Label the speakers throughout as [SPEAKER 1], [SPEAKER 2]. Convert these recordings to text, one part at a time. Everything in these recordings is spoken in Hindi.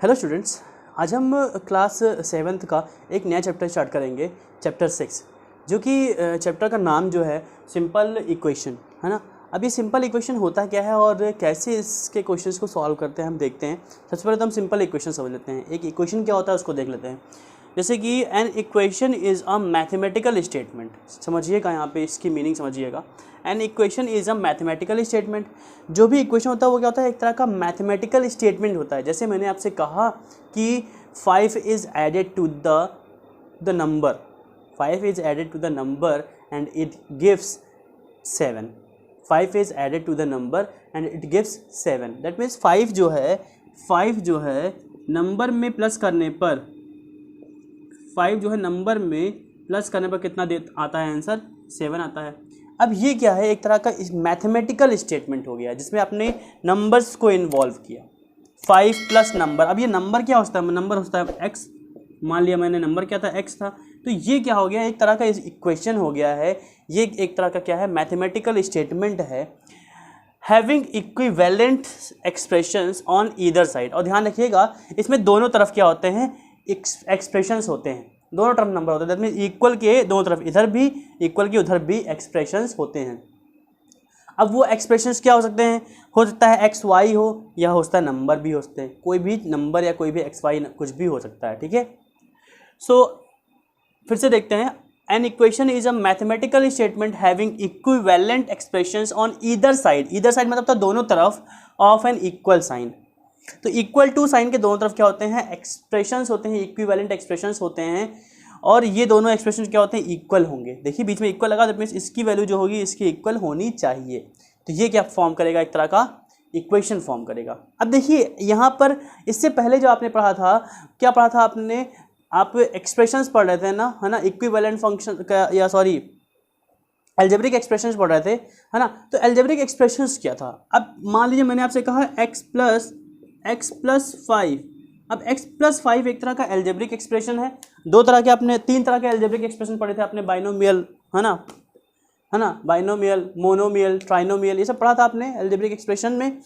[SPEAKER 1] हेलो स्टूडेंट्स, आज हम क्लास 7th का एक नया चैप्टर स्टार्ट करेंगे, चैप्टर 6, जो कि चैप्टर का नाम जो है सिंपल इक्वेशन है ना। अब ये सिंपल इक्वेशन होता क्या है और कैसे इसके क्वेश्चंस को सॉल्व करते हैं हम देखते हैं। सबसे पहले तो हम सिंपल इक्वेशन समझ लेते हैं। एक इक्वेशन क्या होता है उसको देख लेते हैं। जैसे कि an equation is a mathematical statement. समझिएगा, यहाँ पे इसकी मीनिंग समझिएगा। An equation is a mathematical statement. जो भी इक्वेशन होता है वो क्या होता है, एक तरह का मैथमेटिकल स्टेटमेंट होता है। जैसे मैंने आपसे कहा कि 5 is added to the number, 5 is added to the number and it gives 7। 5 is added to the number and it gives 7। That means 5 जो है नंबर में प्लस करने पर, 5 जो है नंबर में प्लस करने पर कितना आता है आंसर, 7 आता है। अब ये क्या है, एक तरह का मैथमेटिकल स्टेटमेंट हो गया जिसमें आपने नंबर्स को इन्वॉल्व किया। 5 प्लस नंबर। अब ये नंबर क्या होता है, नंबर होता है x। मान लिया मैंने नंबर क्या था, x था। तो ये क्या हो गया, एक तरह का इक्वेशन हो गया है। ये एक तरह का क्या है, मैथमेटिकल स्टेटमेंट है। Having equivalent expressions on either side. और ध्यान रखिएगा, इसमें दोनों तरफ क्या होते हैं, एक्सप्रेशंस होते हैं। दोनों तरफ नंबर होते हैं। दैट मीन्स इक्वल के दोनों तरफ, इधर भी इक्वल के उधर भी एक्सप्रेशंस होते हैं। अब वो एक्सप्रेशंस क्या हो सकते हैं, हो सकता है एक्स वाई हो, या हो सकता है नंबर भी हो सकते हैं। कोई भी नंबर या कोई भी एक्स वाई कुछ भी हो सकता है, ठीक है। सो फिर से देखते हैं। An equation is a mathematical statement having equivalent expressions on either side. Either side मतलब तो दोनों तरफ ऑफ एन इक्वल साइन। तो इक्वल टू साइन के दोनों तरफ क्या होते हैं, एक्सप्रेशंस होते हैं, इक्विवेलेंट एक्सप्रेशंस होते हैं। और ये दोनों एक्सप्रेशन क्या होते हैं, इक्वल होंगे। देखिए बीच में इक्वल लगा, दैट मीन्स इसकी वैल्यू जो होगी इसकी इक्वल होनी चाहिए। तो ये क्या फॉर्म करेगा, एक तरह का इक्वेशन फॉर्म करेगा। अब देखिए यहाँ पर इससे पहले जो आपने पढ़ा था, क्या पढ़ा था आपने, आप एक्सप्रेशंस पढ़ रहे थे ना, है ना, इक्विवेलेंट फंक्शन का, या सॉरी अलजेब्रिक एक्सप्रेशंस पढ़ रहे थे, है ना। तो अलजेब्रिक एक्सप्रेशंस क्या था। अब मान लीजिए मैंने आपसे कहा x प्लस 5। अब x प्लस 5 एक तरह का अलजेब्रिक एक्सप्रेशन है। दो तरह के आपने, तीन तरह के अलजेब्रिक एक्सप्रेशन पढ़े थे आपने, बाइनोमियल, है ना, बाइनोमियल, मोनोमियल, ट्राइनोमियल, ये सब पढ़ा था आपने अलजेब्रिक एक्सप्रेशन में।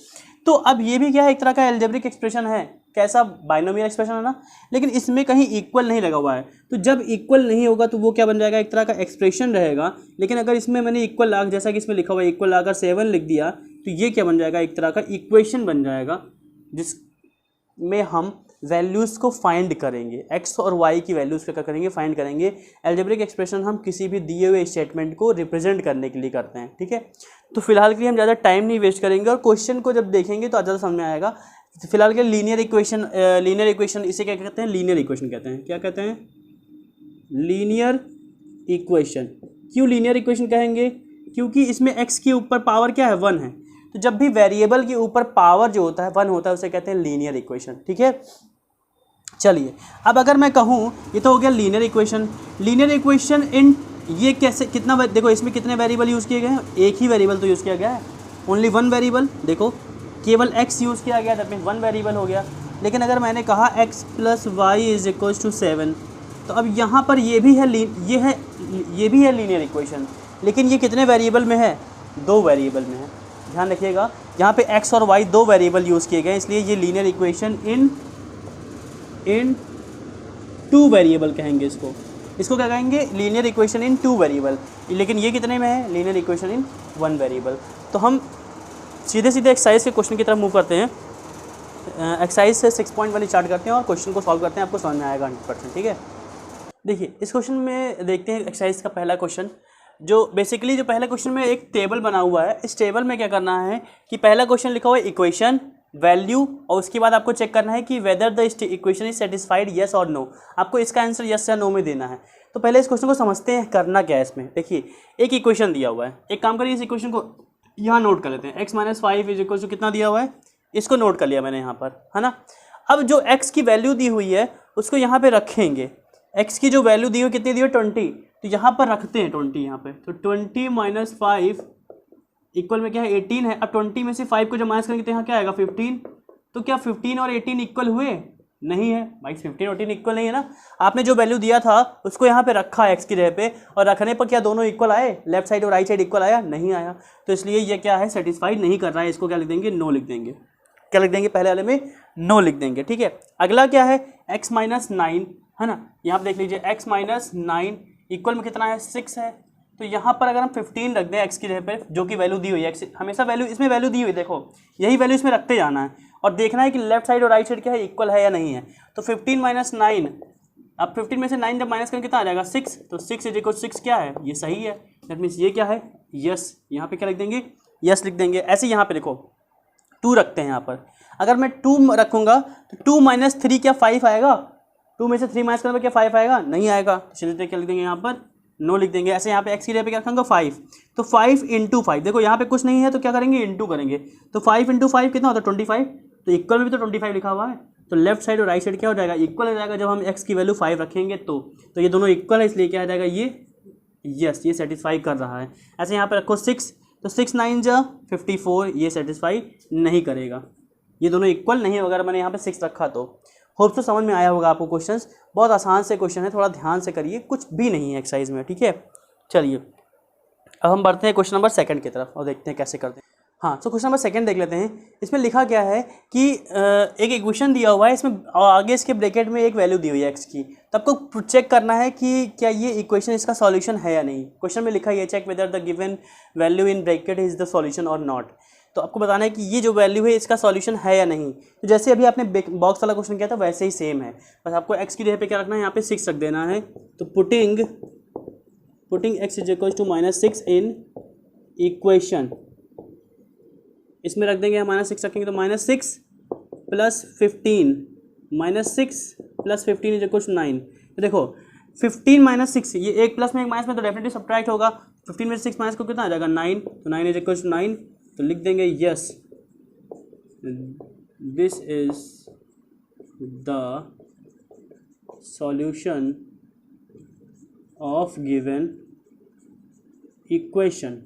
[SPEAKER 1] तो अब ये भी क्या है, एक तरह का अलजेब्रिक एक्सप्रेशन है। कैसा, बाइनोमियल एक्सप्रेशन है ना, लेकिन इसमें कहीं इक्वल नहीं लगा हुआ है। तो जब इक्वल नहीं होगा तो वो क्या बन जाएगा, एक तरह का एक्सप्रेशन रहेगा। लेकिन अगर इसमें मैंने इक्वल लाकर, जैसा कि इसमें लिखा हुआ है इक्वल लाकर 7 लिख दिया, तो ये क्या बन जाएगा, एक तरह का इक्वेशन बन जाएगा जिसमें हम वैल्यूज़ को फाइंड करेंगे। एक्स और वाई की वैल्यूज़ क्या करेंगे, फाइंड करेंगे। अलजेब्रिक एक्सप्रेशन हम किसी भी दिए हुए स्टेटमेंट को रिप्रेजेंट करने के लिए करते हैं, ठीक है। तो फिलहाल के लिए हम ज़्यादा टाइम नहीं वेस्ट करेंगे और क्वेश्चन को जब देखेंगे तो ज़्यादा समझ में आएगा। फिलहाल के लीनियर इक्वेशन, इसे क्या कहते हैं, लीनियर इक्वेशन कहते हैं। क्या कहते हैं, लीनियर इक्वेशन। क्यों लीनियर इक्वेशन कहेंगे, क्योंकि इसमें एक्स के ऊपर पावर क्या है, 1 है। तो जब भी वेरिएबल के ऊपर पावर जो होता है 1 होता है, उसे कहते हैं लीनियर इक्वेशन, ठीक है। चलिए अब अगर मैं कहूँ, ये तो हो गया linear equation. Linear equation in, ये कैसे, कितना, देखो इसमें कितने वेरिएबल यूज़ किए गए हैं, एक ही वेरिएबल तो यूज़ किया गया है, ओनली 1 वेरिएबल। देखो केवल x यूज़ किया गया, दैट मीन्स 1 वेरिएबल हो गया। लेकिन अगर मैंने कहा x plus Y is equals to 7, तो अब यहाँ पर ये भी है लीनियर इक्वेशन। लेकिन ये कितने वेरिएबल में है, 2 वेरिएबल में है। ध्यान रखिएगा, यहाँ पे x और y 2 वेरिएबल यूज़ किए गए, इसलिए ये लीनियर इक्वेशन इन 2 वेरिएबल कहेंगे इसको क्या कहेंगे, लीनियर इक्वेशन इन 2 वेरिएबल। लेकिन ये कितने में है, लीनियर इक्वेशन इन 1 वेरिएबल। तो हम सीधे एक्सरसाइज के क्वेश्चन की तरफ मूव करते हैं। एक्सरसाइज से 6.1 स्टार्ट करते हैं और क्वेश्चन को सॉल्व करते हैं, आपको समझ में आएगा 100%, ठीक है। देखिए इस क्वेश्चन में देखते हैं एक्सरसाइज का पहला क्वेश्चन। जो बेसिकली जो पहले क्वेश्चन में एक टेबल बना हुआ है, इस टेबल में क्या करना है कि पहला क्वेश्चन लिखा हुआ है इक्वेशन, वैल्यू, और उसके बाद आपको चेक करना है कि whether the equation is satisfied yes और नो। आपको इसका आंसर येस या नो में देना है। तो पहले इस क्वेश्चन को समझते हैं, करना क्या है इसमें। देखिए एक इक्वेशन दिया हुआ है, एक काम करिए इस इक्वेशन को यहाँ नोट कर लेते हैं। x minus 5 is equal to कितना दिया हुआ है, इसको नोट कर लिया मैंने यहाँ पर, है ना। अब जो x की वैल्यू दी हुई है उसको यहाँ पे रखेंगे। x की जो वैल्यू दी हुई कितनी दी हुई, 20, तो यहाँ पर रखते हैं 20 यहाँ पे। तो 20 माइनस 5 इक्वल में क्या है, 18 है। अब 20 में से 5 को जब माइनस करेंगे तो यहाँ क्या आएगा, 15। तो क्या 15 और 18 इक्वल हुए, नहीं है भाई, 15 और 18 इक्वल नहीं है ना। आपने जो वैल्यू दिया था उसको यहाँ पे रखा एक्स की जगह पे, और रखने पर क्या दोनों इक्वल आए, लेफ्ट साइड और राइट साइड इक्वल आया, नहीं आया। तो इसलिए ये क्या है, सेटिस्फाइड नहीं कर रहा है। इसको क्या लिख देंगे, नो लिख देंगे। क्या लिख देंगे, पहले वाले में नो लिख देंगे। ठीक है, अगला क्या है, x माइनस 9 है ना, यहाँ पे देख लीजिए x माइनस 9 इक्वल में कितना है 6 है। तो यहाँ पर अगर हम 15 रख दें x की जगह पे, जो कि वैल्यू दी हुई है, x हमेशा वैल्यू इसमें वैल्यू दी हुई, देखो यही वैल्यू इसमें रखते जाना है और देखना है कि लेफ्ट साइड और राइट साइड क्या है, इक्वल है या नहीं है। तो 15 माइनस 9, अब 15 में से 9 जब माइनस करें कितना आ जाएगा 6, तो 6 इज इक्वल 6 क्या है, ये सही है। दैट मीन्स ये क्या है, यस। यहाँ पे क्या लिख देंगे, यस लिख देंगे। ऐसे यहाँ पे देखो 2 रखते हैं यहाँ पर, अगर मैं 2 रखूँगा तो 2 माइनस 3 क्या 5 आएगा, 2 में से 3 माइनस करने पर क्या 5 आएगा, नहीं आएगा। तो चलिए क्या लिख देंगे यहाँ पर, नो लिख देंगे। ऐसे यहाँ पे x की जगह पे क्या रखूँगा 5, तो 5 इंटू 5, देखो यहाँ पे कुछ नहीं है तो क्या करेंगे, इंटू करेंगे। तो 5 इंटू 5 कितना होता है 25, तो इक्वल में भी तो 25 लिखा हुआ है, तो लेफ्ट साइड और राइट साइड क्या हो जाएगा, इक्वल हो जाएगा जब हम x की वैल्यू 5 रखेंगे। तो ये दोनों इक्वल है, इसलिए क्या आ जाएगा ये यस, ये सेटिस्फाई कर रहा है। ऐसे यहाँ पे रखो 6, तो 6 9 जा 54, ये सेटिस्फाई नहीं करेगा, ये दोनों इक्वल नहीं होगा। अगर मैंने यहाँ पे 6 रखा तो होप तो समझ में आया होगा आपको। क्वेश्चंस बहुत आसान से क्वेश्चन है, थोड़ा ध्यान से करिए, कुछ भी नहीं है एक्सरसाइज में। ठीक है, चलिए अब हम बढ़ते हैं क्वेश्चन नंबर 2 की तरफ और देखते हैं कैसे करते हैं। हाँ, तो क्वेश्चन नंबर 2 देख लेते हैं। इसमें लिखा क्या है कि एक इक्वेशन दिया हुआ है, इसमें आगे इसके ब्रैकेट में एक वैल्यू दी हुई है x की, तो आपको चेक करना है कि क्या ये इक्वेशन इसका सॉल्यूशन है या नहीं। क्वेश्चन में लिखा है check whether the given value in bracket is the solution और नॉट। तो आपको बताना है कि ये जो वैल्यू है इसका सॉल्यूशन है या नहीं। तो जैसे अभी आपने बॉक्स वाला क्वेश्चन किया था वैसे ही सेम है, बस आपको x की जगह पे क्या रखना है, यहाँ पे 6 रख देना है। तो putting x is equal to -6 in equation, इसमें रख देंगे, -6 रखेंगे तो -6 plus 15, -6 plus 15 is equal to 9। तो देखो 15 माइनस 6, ये एक प्लस में एक माइनस में तो डेफिनेटली सब्ट्रैक्ट होगा। 15 में 6 माइनस को कितना आ जाएगा 9, तो 9 इज इक्वल टू 9, तो लिख देंगे yes this is the solution of given equation.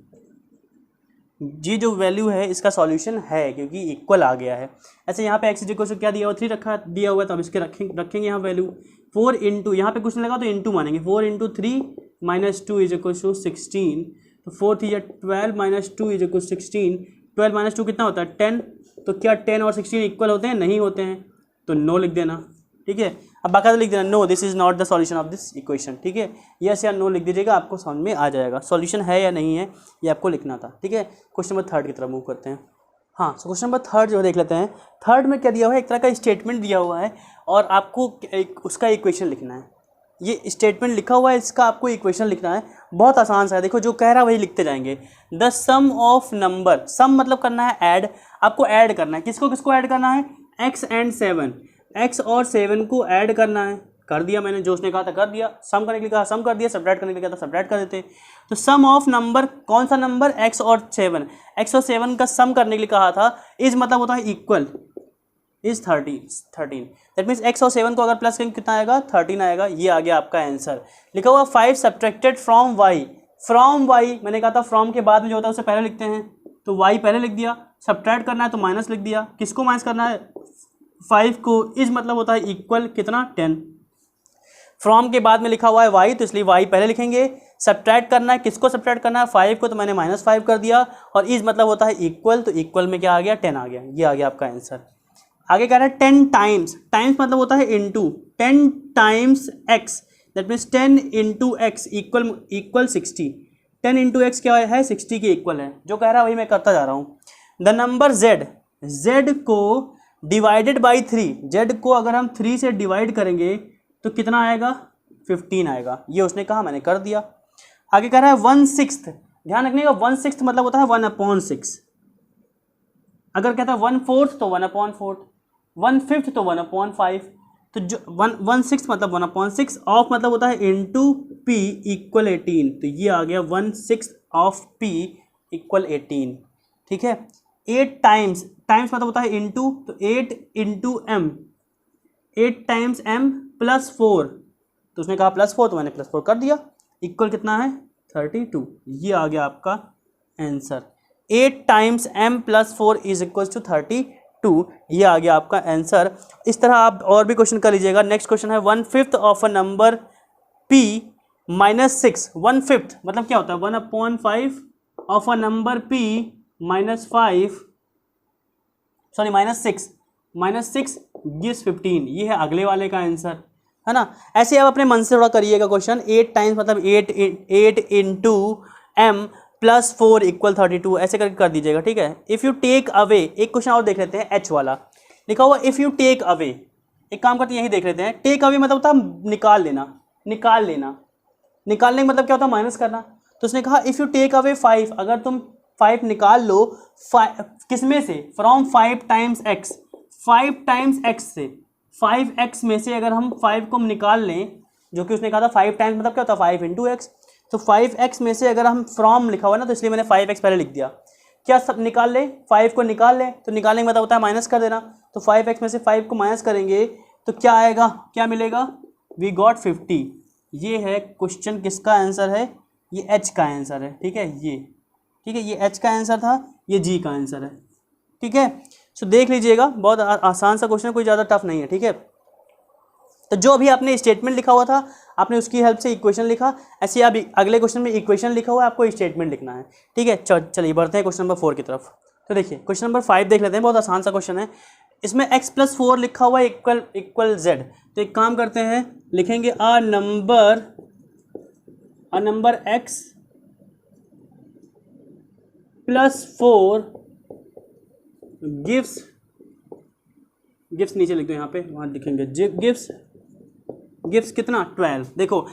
[SPEAKER 1] जी जो वैल्यू है इसका सॉल्यूशन है क्योंकि इक्वल आ गया है। ऐसे यहाँ पे x इज इक्वल टू क्या दिया हुआ 3 रखा दिया हुआ है, तो हम इसके रखेंगे यहाँ वैल्यू 4 इंटू, यहाँ पे कुछ नहीं लगा तो इंटू मानेंगे, 4 into 3 minus 2 is equal to 16, तो 4 3 12 माइनस 2 इज इक्वल 16, 12 माइनस 2 कितना होता है 10। तो क्या 10 और 16 इक्वल होते हैं, नहीं होते हैं, तो नो लिख देना। ठीक है, अब बाकायदा लिख देना no this is not the solution of this equation. ठीक है, यस या नो लिख दीजिएगा, आपको समझ में आ जाएगा सॉल्यूशन है या नहीं है, ये आपको लिखना था। ठीक है, क्वेश्चन नंबर 3 की तरफ मूव करते हैं। हाँ, सो क्वेश्चन नंबर 3 जो देख लेते हैं। 3 में क्या दिया हुआ है, एक तरह का स्टेटमेंट दिया हुआ है और आपको उसका इक्वेशन लिखना है। ये स्टेटमेंट लिखा हुआ है, इसका आपको इक्वेशन लिखना है। बहुत आसान सा है, देखो जो कह रहा है वही लिखते जाएंगे। द सम ऑफ नंबर, सम मतलब करना है ऐड, आपको ऐड करना है, किसको किसको ऐड करना है, x एंड 7, x और 7 को ऐड करना है। कर दिया मैंने, जो उसने कहा था कर दिया, सम करने के लिए कहा सम कर दिया, सब्ट्रैक्ट करने के लिए कहा था सब्ट्रैक्ट कर देते। तो सम ऑफ नंबर, कौन सा नंबर, x और 7, x और 7 का सम करने के लिए कहा था। इज मतलब होता है equal, is 13, that means x और 7 को अगर प्लस करेंगे कितना आएगा 13 आएगा। ये आ गया आपका आंसर। लिखा हुआ 5 subtracted from y, from y मैंने कहा था फ्रॉम के बाद में जो होता है उसे पहले लिखते हैं, तो y पहले लिख दिया, सब्ट्रैक्ट करना है तो माइनस लिख दिया। किसको माइनस करना है, 5 को, इज मतलब होता है इक्वल कितना 10। फ्रॉम के बाद में लिखा हुआ है y, तो इसलिए y पहले लिखेंगे। सब्ट्रैक्ट करना है, किसको सब्ट्रैक्ट करना है 5 को, तो मैंने -5 कर दिया। और इज मतलब होता है इक्वल, तो इक्वल में क्या आ गया 10 आ गया। ये आ गया आपका आंसर। आगे कह रहा है 10 टाइम्स, टाइम्स मतलब होता है into, 10 times x, that means 10 into x equal 60। 10 into x क्या है 60 के इक्वल है। जो कह रहा है वही मैं करता जा रहा हूँ। द नंबर z, z को डिवाइडेड बाई 3, z को अगर हम 3 से डिवाइड करेंगे तो कितना आएगा 15 आएगा। ये उसने कहा, मैंने कर दिया। आगे कह रहा है 1/6, ध्यान रखने का 1/6 मतलब होता है 1/6। अगर कहता है 1/4 तो 1/4, 1/5 तो 1/5। तो जो 1/6 मतलब 1/6, ऑफ मतलब होता है इंटू p इक्वल 18, तो ये आ गया 1/6 ऑफ p इक्वल 18। ठीक है, 8 टाइम्स, टाइम्स मतलब होता है इंटू, तो 8 into m, 8 times m plus 4, तो उसने कहा +4 तो मैंने +4 कर दिया। इक्वल कितना है 32। ये आ गया आपका answer. 8 times m plus 4 is equal to 32। ये आ गया आपका आंसर। इस तरह आप और भी क्वेश्चन कर लीजिएगा। नेक्स्ट क्वेश्चन है 1/5 ऑफ अ नंबर p -6। 1/5 मतलब क्या होता है 1/5 of a number p -6, -6 gives 15, ये है अगले वाले का आंसर, है ना। ऐसे आप अपने मन से थोड़ा करिएगा क्वेश्चन। 8 टाइम्स मतलब 8 इंटू m प्लस 4 इक्वल 32, ऐसे करके कर दीजिएगा, ठीक है। इफ़ यू टेक अवे, एक क्वेश्चन और देख लेते हैं, h वाला लिखा हुआ इफ़ यू टेक अवे। एक काम करते हैं, यही देख लेते हैं। टेक अवे मतलब होता है निकाल लेना, निकाल लेना। निकालने का मतलब क्या होता है? माइनस करना। तो उसने कहा इफ़ यू टेक अवे 5, अगर तुम 5 निकाल लो, किसमें से? From 5 times x, 5 times x से, 5x में से अगर हम 5 को निकाल लें, जो कि उसने कहा था 5 टाइम्स मतलब क्या होता है? 5 इंटू एक्स। तो 5x में से अगर हम फ्रॉम लिखा हुआ ना, तो इसलिए मैंने 5x पहले लिख दिया। क्या सब निकाल ले? 5 को निकाल ले, तो निकालने का मतलब होता है माइनस कर देना। तो 5x में से 5 को माइनस करेंगे तो क्या आएगा, क्या मिलेगा? We got 50। ये है क्वेश्चन, किसका आंसर है? ये h का आंसर है, ठीक है। ये ठीक है, ये h का आंसर था, ये g का आंसर है, ठीक है। सो देख लीजिएगा, बहुत आसान सा क्वेश्चन है, कोई ज़्यादा टफ नहीं है, ठीक है। तो जो अभी आपने स्टेटमेंट लिखा हुआ था, आपने उसकी हेल्प से इक्वेशन लिखा। ऐसे आप अगले क्वेश्चन में इक्वेशन लिखा हुआ है, आपको स्टेटमेंट लिखना है, ठीक है। चलिए बढ़ते हैं क्वेश्चन नंबर 4 की तरफ। तो देखिए क्वेश्चन नंबर 5 देख लेते हैं, बहुत आसान सा क्वेश्चन है। इसमें x+4 लिखा हुआ है इक्वल z। तो एक काम करते हैं, लिखेंगे अ नंबर x +4 गिव्स नीचे लिख दो, यहाँ पे वहाँ लिखेंगे गिव्स कितना? 12। देखो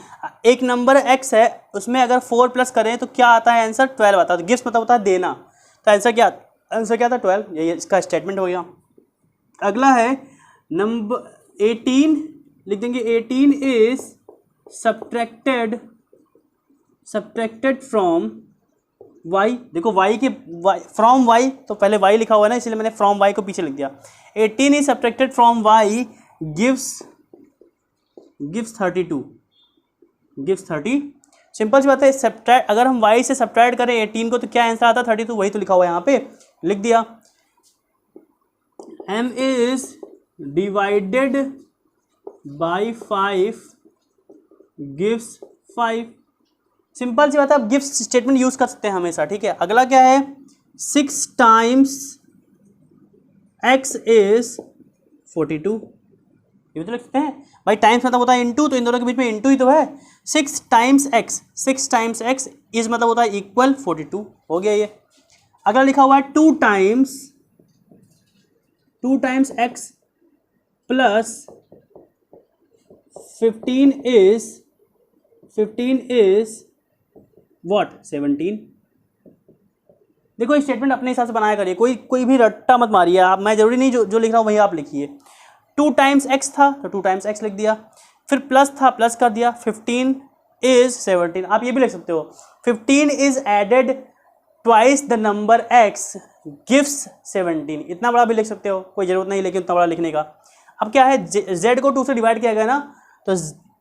[SPEAKER 1] एक नंबर x है, उसमें अगर 4 प्लस करें तो क्या आता है आंसर? 12 आता है। तो गिव्स मतलब होता है देना, तो आंसर क्या था? 12। ये इसका स्टेटमेंट हो गया। अगला है नंबर 18, लिख देंगे 18 इज सब्ट्रैक्टेड फ्रॉम y। देखो y के फ्रॉम y, तो पहले y लिखा हुआ है ना, इसलिए मैंने फ्रॉम y को पीछे लिख दिया। 18 is subtracted from y gives 32, gives 30। Simple सी बात है, सब्ट्रैक्ट, अगर हम y से सब्ट्रैक्ट करें 18 को तो क्या आंसर आता है? 32, वही तो लिखा हुआ है यहाँ पे, लिख दिया। m is divided by 5 gives 5। Simple सी बात है, आप गिव्स स्टेटमेंट यूज कर सकते हैं हमेशा, ठीक है। अगला क्या है? 6 टाइम्स x इज 42। ये भी तो लिख सकते हैं भाई, टाइम्स मतलब होता है इंटू, तो इन दोनों के बीच में इंटू ही तो है। 6 टाइम्स x इज मतलब होता है इक्वल 42, हो गया ये। अगला लिखा हुआ है 2 times x plus 15 is what? 17। देखो स्टेटमेंट अपने हिसाब से बनाया करिए, कोई भी रट्टा मत मारिए आप। मैं जरूरी नहीं जो लिख रहा हूँ वही आप लिखिए। 2 टाइम्स x था तो 2 टाइम्स x लिख दिया, फिर प्लस था प्लस कर दिया। 15 इज 17, आप ये भी लिख सकते हो 15 is added twice the number x gives 17। इतना बड़ा भी लिख सकते हो, कोई जरूरत नहीं लेकिन उतना बड़ा लिखने का। अब क्या है, z को 2 से डिवाइड किया गया ना, तो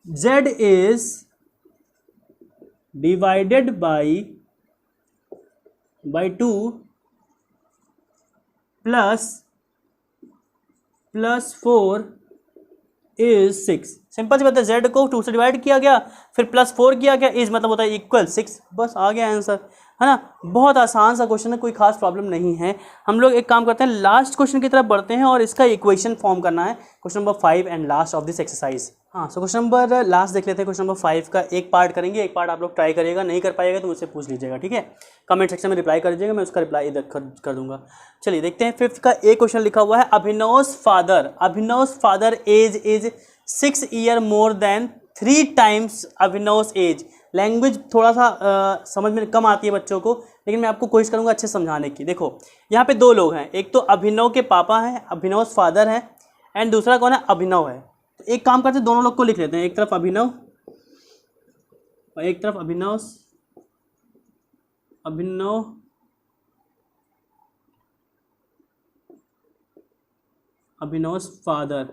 [SPEAKER 1] z is divided by 2 plus 4 is 6। Simple सी बात है, z को 2 से डिवाइड किया गया, फिर +4 किया गया, इज मतलब होता है इक्वल 6, बस आ गया आंसर, है ना। बहुत आसान सा क्वेश्चन है, कोई खास प्रॉब्लम नहीं है। हम लोग एक काम करते हैं, लास्ट क्वेश्चन की तरफ बढ़ते हैं और इसका इक्वेशन फॉर्म करना है, question number 5 and last of this exercise. हाँ, सो क्वेश्चन नंबर लास्ट देख लेते हैं। क्वेश्चन नंबर 5 का एक पार्ट करेंगे, एक पार्ट आप लोग ट्राई करिएगा, नहीं कर पाएगा तो मुझसे पूछ लीजिएगा, ठीक है। कमेंट सेक्शन में रिप्लाई कर दीजिएगा, मैं उसका रिप्लाई इधर कर दूंगा। चलिए देखते हैं। 5th का एक क्वेश्चन लिखा हुआ है, Abhinav's father age is 6 year more than 3 times Abhinav's age. Language थोड़ा सा समझ में कम आती है बच्चों को, लेकिन मैं आपको कोशिश करूंगा अच्छे समझाने की। देखो यहाँ पे 2 लोग हैं, एक तो अभिनव के पापा हैं, अभिनव's फादर हैं, एंड दूसरा कौन है? अभिनव है। तो एक काम करते हैं, दोनों लोग को लिख लेते हैं, एक तरफ अभिनव और एक तरफ अभिनव's फादर।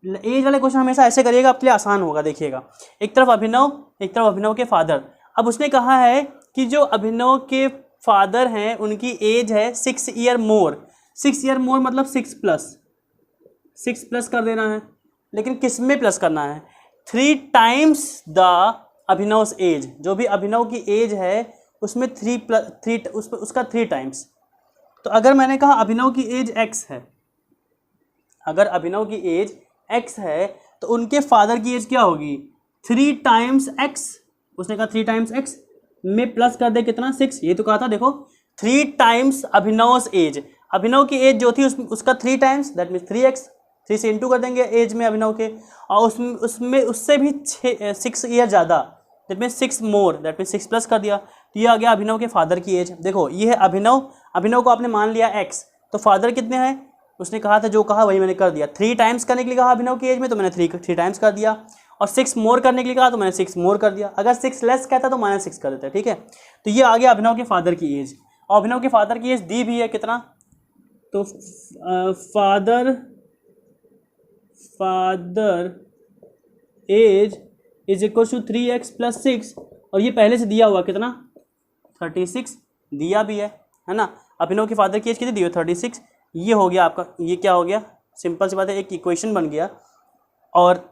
[SPEAKER 1] एज वाले क्वेश्चन हमेशा ऐसे करिएगा, आपके लिए आसान होगा। देखिएगा, एक तरफ अभिनव के फादर। अब उसने कहा है कि जो अभिनव के फादर हैं उनकी एज है 6 ईयर मोर। 6 ईयर मोर मतलब 6 प्लस कर देना है, लेकिन किस में प्लस करना है? 3 टाइम्स द अभिनव's एज। जो भी अभिनव की एज है उसमें 3 उसका 3 टाइम्स। तो अगर मैंने कहा अभिनव की एज x है, अगर अभिनव की एज x है तो उनके फादर की एज क्या होगी 3 टाइम्स x। उसने कहा 3 टाइम्स x में प्लस कर दे कितना 6, ये तो कहा था देखो 3 टाइम्स अभिनव एज। अभिनव की एज जो थी उसका 3 टाइम्स, दैट मीन्स 3x, 3 से इंटू कर देंगे एज में अभिनव के, और उसमें उससे भी 6 ईयर ज़्यादा, that means 6 more, that means 6 plus कर दिया, तो ये आ गया अभिनव के फादर की एज। देखो ये है अभिनव, अभिनव को आपने मान लिया x, तो फादर कितने हैं, उसने कहा था जो कहा वही मैंने कर दिया। 3 टाइम्स करने के लिए कहा अभिनव की एज में, तो मैंने 3 टाइम्स कर दिया, और 6 मोर करने के लिए कहा तो मैंने 6 मोर कर दिया। अगर 6 लेस कहता तो -6 कर देता है, ठीक है। तो ये आ गया अभिनव के फादर की एज, और अभिनव के फादर की एज दी भी है कितना, तो father age is equal to 3x plus 6, और ये पहले से दिया हुआ कितना 36 दिया भी है ना। अभिनव के फादर की एज कितनी दी हुई 36, ये हो गया आपका, ये क्या हो गया, सिंपल सी बात है, एक इक्वेशन बन गया। और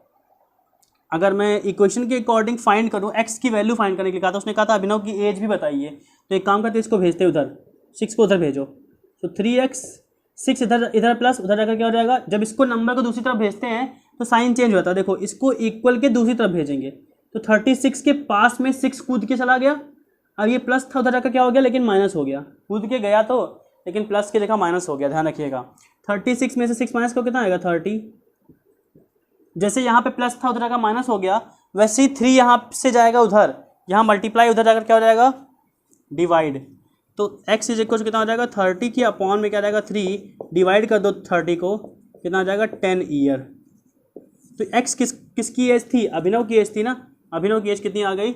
[SPEAKER 1] अगर मैं इक्वेशन के अकॉर्डिंग फाइंड करूँ, x की वैल्यू फाइंड करने के लिए कहा था, उसने कहा था अभिनव की एज भी बताइए, तो एक काम करते इसको भेजते उधर, 6 को उधर भेजो, तो 3x 6 इधर प्लस उधर जाकर क्या हो जाएगा, जब इसको नंबर को दूसरी तरफ भेजते हैं तो साइन चेंज होता है। देखो इसको इक्वल के दूसरी तरफ भेजेंगे तो 36 के पास में 6 कूद के चला गया, अब ये प्लस था उधर जाकर क्या हो गया, लेकिन माइनस हो गया, कूद के गया तो लेकिन प्लस की जगह माइनस हो गया, ध्यान रखिएगा। 36 में से 6 माइनस को कितना आएगा 30, जैसे यहाँ पे प्लस था उधर जाकर माइनस हो गया, वैसे ही 3 यहाँ से जाएगा उधर, यहाँ मल्टीप्लाई उधर जाकर क्या हो जाएगा डिवाइड, तो x इज इक्वल कितना हो जाएगा 30 की अपॉन में क्या जाएगा 3, डिवाइड कर दो 30 को, कितना आ जाएगा 10 ईयर। तो x किसकी एज थी, अभिनव की एज थी ना, अभिनव की एज कितनी आ गई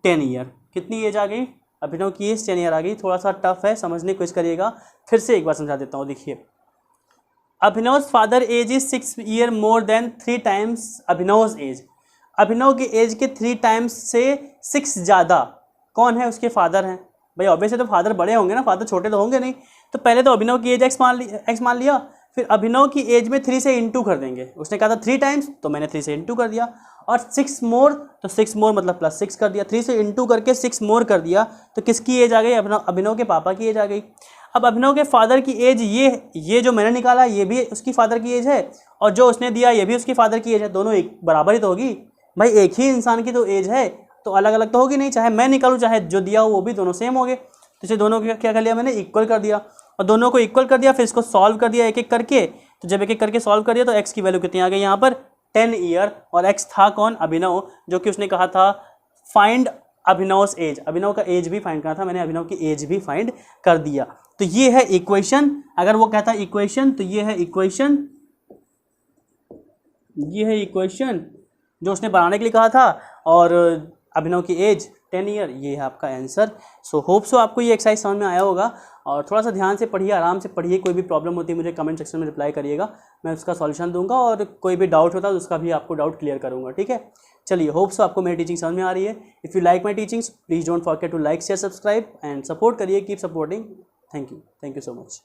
[SPEAKER 1] 10 ईयर, कितनी एज आ गई अभिनव की एज 10 ईयर आ गई। थोड़ा सा टफ है, समझने की कोशिश करिएगा, फिर से एक बार समझा देता हूँ। देखिए Abhinav father age is 6 year more than 3 times Abhinav age, Abhinav की एज के 3 टाइम्स से 6 ज़्यादा कौन है, उसके फादर हैं। भाई ऑब्वियसली तो फादर बड़े होंगे ना, फादर छोटे तो होंगे नहीं। तो पहले तो अभिनव की एज x मान लिया, फिर अभिनव की एज में 3 से इंटू कर देंगे, उसने कहा था 3 टाइम्स तो मैंने 3 से इंटू कर दिया, और 6 मोर तो 6 मोर मतलब प्लस 6 कर दिया, 3 से इंटू करके 6 मोर कर दिया, तो किसकी एज आ गई अभिनव के पापा की एज आ गई। अब अभिनव के फादर की एज ये जो मैंने निकाला ये भी उसकी फादर की एज है, और जो उसने दिया ये भी उसकी फादर की एज है, दोनों एक बराबर ही तो होगी भाई, एक ही इंसान की तो एज है, तो अलग अलग तो होगी नहीं, चाहे मैं निकालूँ चाहे जो दिया हो वो भी दोनों सेम हो गए। तो इसे दोनों को क्या कर लिया मैंने, इक्वल कर दिया, और दोनों को इक्वल कर दिया, फिर इसको सॉल्व कर दिया एक एक करके। तो जब एक एक करके सॉल्व कर दिया तो x की वैल्यू कितनी आ गई यहाँ पर 10 ईयर, और x था कौन अभिनव, जो कि उसने कहा था फाइंड अभिनव एज, अभिनव का एज भी फाइंड करना था, मैंने अभिनव की एज भी फाइंड कर दिया। तो ये है इक्वेशन, अगर वो कहता है इक्वेशन तो ये है इक्वेशन, ये है इक्वेशन जो उसने बनाने के लिए कहा था, और अभिनव की एज 10 ईयर, ये है आपका आंसर। सो होप सो आपको ये एक्सरसाइज समझ में आया होगा, और थोड़ा सा ध्यान से पढ़िए, आराम से पढ़िए, कोई भी प्रॉब्लम होती है मुझे कमेंट सेक्शन में रिप्लाई करिएगा, मैं उसका सॉल्यूशन दूंगा, और कोई भी डाउट होता है तो उसका भी आपको डाउट क्लियर करूंगा, ठीक है। चलिए होप सो आपको मेरी टीचिंग समझ में आ रही है। If you like my teachings please don't forget to like share subscribe and support करिए, keep supporting, thank you so much.